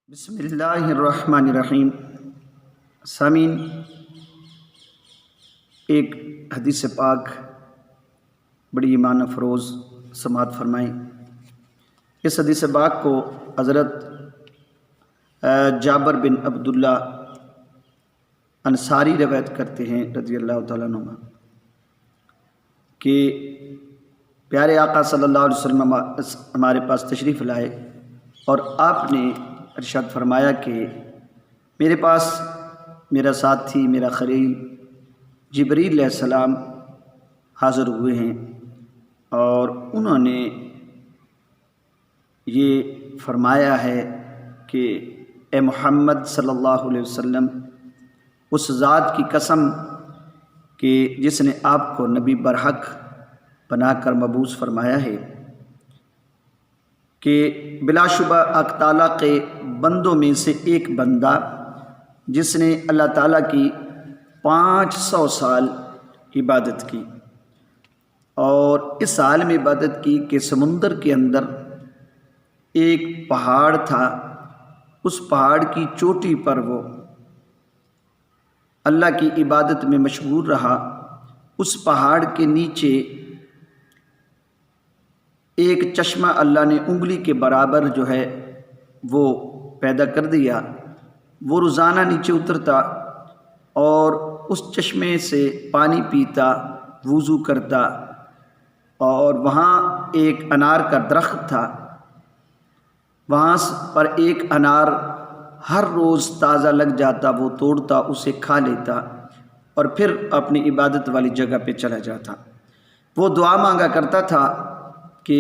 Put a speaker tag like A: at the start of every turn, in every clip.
A: بسم اللہ الرحمن الرحیم۔ سامعین، ایک حدیث پاک بڑی ایمان افروز سماعت فرمائیں۔ اس حدیث پاک کو حضرت جابر بن عبداللہ انصاری روایت کرتے ہیں رضی اللہ تعالیٰ عنہ کہ پیارے آقا صلی اللہ علیہ وسلم ہمارے پاس تشریف لائے اور آپ نے ارشاد فرمایا کہ میرے پاس میرا ساتھی، میرا خلیل جبریل علیہ السلام حاضر ہوئے ہیں اور انہوں نے یہ فرمایا ہے کہ اے محمد صلی اللہ علیہ وسلم، اس ذات کی قسم کہ جس نے آپ کو نبی برحق بنا کر مبعوث فرمایا ہے کہ بلا شبہ حق تعالیٰ کے بندوں میں سے ایک بندہ جس نے اللہ تعالیٰ کی 500 سال عبادت کی، اور اس عالم عبادت کی کہ سمندر کے اندر ایک پہاڑ تھا، اس پہاڑ کی چوٹی پر وہ اللہ کی عبادت میں مشغول رہا۔ اس پہاڑ کے نیچے ایک چشمہ اللہ نے انگلی کے برابر جو ہے وہ پیدا کر دیا، وہ روزانہ نیچے اترتا اور اس چشمے سے پانی پیتا، وضو کرتا، اور وہاں ایک انار کا درخت تھا، وہاں پر ایک انار ہر روز تازہ لگ جاتا، وہ توڑتا، اسے کھا لیتا اور پھر اپنی عبادت والی جگہ پہ چلا جاتا۔ وہ دعا مانگا کرتا تھا کہ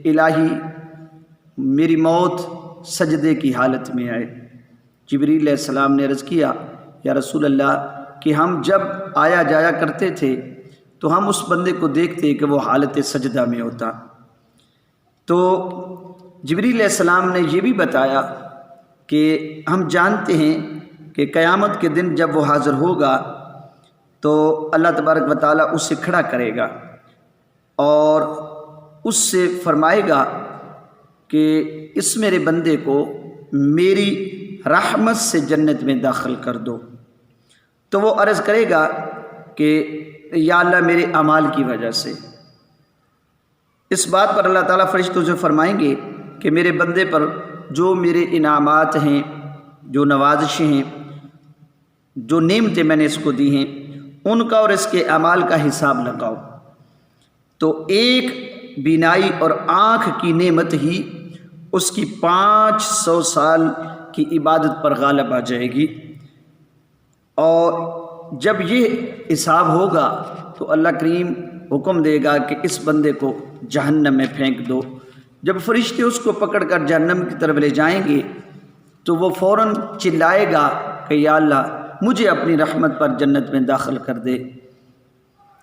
A: الہی میری موت سجدے کی حالت میں آئے۔ جبریل علیہ السلام نے عرض کیا، یا رسول اللہ، کہ ہم جب آیا جایا کرتے تھے تو ہم اس بندے کو دیکھتے کہ وہ حالت سجدہ میں ہوتا۔ تو جبریل علیہ السلام نے یہ بھی بتایا کہ ہم جانتے ہیں کہ قیامت کے دن جب وہ حاضر ہوگا تو اللہ تبارک و تعالیٰ اسے کھڑا کرے گا اور اس سے فرمائے گا کہ اس میرے بندے کو میری رحمت سے جنت میں داخل کر دو۔ تو وہ عرض کرے گا کہ یا اللہ میرے اعمال کی وجہ سے۔ اس بات پر اللہ تعالیٰ فرشتوں سے فرمائیں گے کہ میرے بندے پر جو میرے انعامات ہیں، جو نوازشیں ہیں، جو نعمتیں میں نے اس کو دی ہیں، ان کا اور اس کے اعمال کا حساب لگاؤ۔ تو ایک بینائی اور آنکھ کی نعمت ہی اس کی 500 سال کی عبادت پر غالب آ جائے گی، اور جب یہ حساب ہوگا تو اللہ کریم حکم دے گا کہ اس بندے کو جہنم میں پھینک دو۔ جب فرشتے اس کو پکڑ کر جہنم کی طرف لے جائیں گے تو وہ فوراً چلائے گا کہ یا اللہ مجھے اپنی رحمت پر جنت میں داخل کر دے۔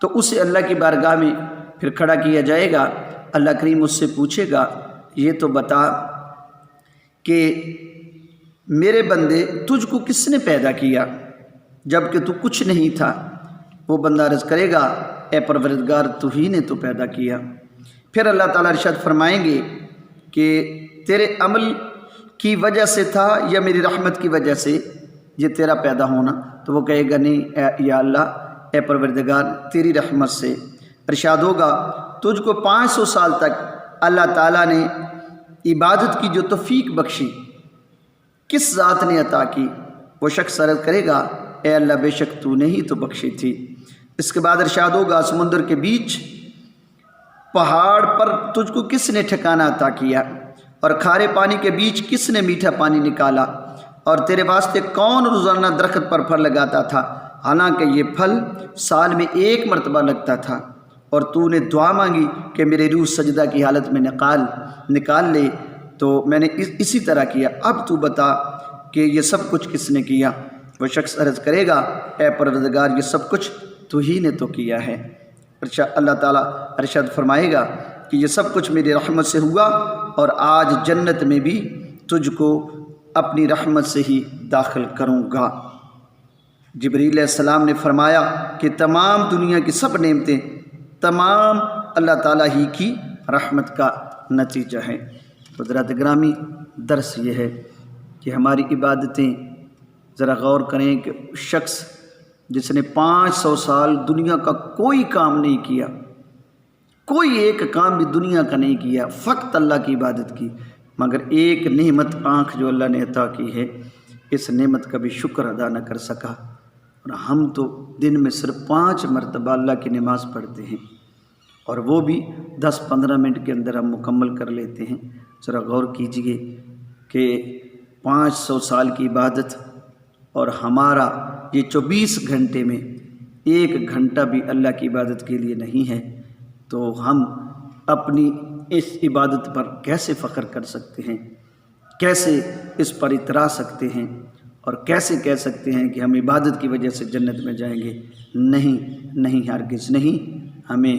A: تو اسے اللہ کی بارگاہ میں پھر کھڑا کیا جائے گا۔ اللہ کریم اس سے پوچھے گا، یہ تو بتا کہ میرے بندے تجھ کو کس نے پیدا کیا جب کہ تو کچھ نہیں تھا؟ وہ بندہ عرض کرے گا، اے پروردگار تو ہی نے تو پیدا کیا۔ پھر اللہ تعالیٰ ارشاد فرمائیں گے کہ تیرے عمل کی وجہ سے تھا یا میری رحمت کی وجہ سے یہ تیرا پیدا ہونا؟ تو وہ کہے گا نہیں یا اللہ، اے پروردگار تیری رحمت سے۔ ارشاد ہوگا تجھ کو 500 سال تک اللہ تعالیٰ نے عبادت کی جو توفیق بخشی کس ذات نے عطا کی؟ وہ شخص عرض کرے گا، اے اللہ بے شک تو نے ہی تو بخشی تھی۔ اس کے بعد ارشاد ہوگا سمندر کے بیچ پہاڑ پر تجھ کو کس نے ٹھکانہ عطا کیا، اور کھارے پانی کے بیچ کس نے میٹھا پانی نکالا، اور تیرے واسطے کون روزانہ درخت پر پھل لگاتا تھا حالانکہ یہ پھل سال میں 1 مرتبہ لگتا تھا، اور تو نے دعا مانگی کہ میری روح سجدہ کی حالت میں نکال لے تو میں نے اسی طرح کیا، اب تو بتا کہ یہ سب کچھ کس نے کیا؟ وہ شخص عرض کرے گا، اے پروردگار یہ سب کچھ تو ہی نے تو کیا ہے۔ اللہ تعالیٰ ارشاد فرمائے گا کہ یہ سب کچھ میری رحمت سے ہوا، اور آج جنت میں بھی تجھ کو اپنی رحمت سے ہی داخل کروں گا۔ جبریل علیہ السلام نے فرمایا کہ تمام دنیا کی سب نعمتیں تمام اللہ تعالیٰ ہی کی رحمت کا نتیجہ ہے۔ حضرات گرامی، درس یہ ہے کہ ہماری عبادتیں ذرا غور کریں کہ شخص جس نے 500 سال دنیا کا کوئی کام نہیں کیا، کوئی ایک کام بھی دنیا کا نہیں کیا، فقط اللہ کی عبادت کی، مگر ایک نعمت آنکھ جو اللہ نے عطا کی ہے، اس نعمت کا بھی شکر ادا نہ کر سکا۔ اور ہم تو دن میں صرف 5 مرتبہ اللہ کی نماز پڑھتے ہیں، اور وہ بھی 10-15 منٹ کے اندر ہم مکمل کر لیتے ہیں۔ ذرا غور کیجئے کہ 500 سال کی عبادت اور ہمارا یہ 24 گھنٹے میں 1 گھنٹہ بھی اللہ کی عبادت کے لیے نہیں ہے، تو ہم اپنی اس عبادت پر کیسے فخر کر سکتے ہیں، کیسے اس پر اترا سکتے ہیں، اور کیسے کہہ سکتے ہیں کہ ہم عبادت کی وجہ سے جنت میں جائیں گے؟ نہیں، ہرگز نہیں۔ ہمیں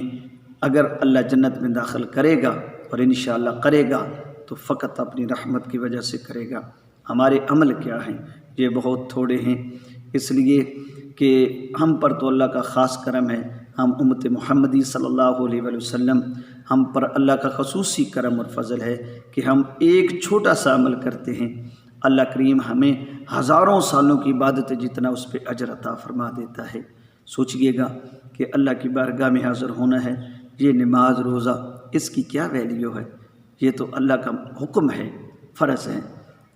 A: اگر اللہ جنت میں داخل کرے گا، اور انشاءاللہ کرے گا، تو فقط اپنی رحمت کی وجہ سے کرے گا۔ ہمارے عمل کیا ہیں؟ یہ بہت تھوڑے ہیں، اس لیے کہ ہم پر تو اللہ کا خاص کرم ہے، ہم امت محمدی صلی اللہ علیہ وآلہ وسلم، ہم پر اللہ کا خصوصی کرم اور فضل ہے کہ ہم ایک چھوٹا سا عمل کرتے ہیں، اللہ کریم ہمیں ہزاروں سالوں کی عبادت جتنا اس پہ اجر عطا فرما دیتا ہے۔ سوچئے گا کہ اللہ کی بارگاہ میں حاضر ہونا ہے، یہ نماز روزہ، اس کی کیا ویلیو ہے؟ یہ تو اللہ کا حکم ہے، فرض ہے،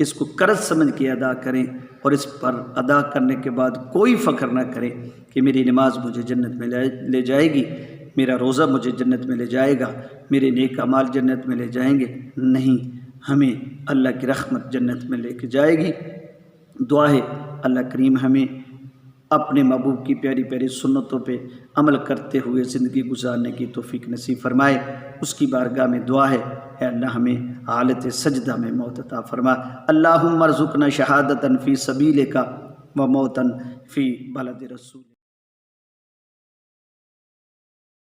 A: اس کو قرض سمجھ کے ادا کریں، اور اس پر ادا کرنے کے بعد کوئی فخر نہ کریں کہ میری نماز مجھے جنت میں لے جائے گی، میرا روزہ مجھے جنت میں لے جائے گا، میرے نیک اعمال جنت میں لے جائیں گے۔ نہیں، ہمیں اللہ کی رحمت جنت میں لے کے جائے گی۔ دعا ہے اللہ کریم ہمیں اپنے محبوب کی پیاری پیاری سنتوں پہ عمل کرتے ہوئے زندگی گزارنے کی توفیق نصیب فرمائے۔ اس کی بارگاہ میں دعا ہے، اے اللہ ہمیں حالت سجدہ میں موت عطا فرما۔ اللہم ارزقنا شہادتاً فی سبیلک و موتاً فی بلد رسول۔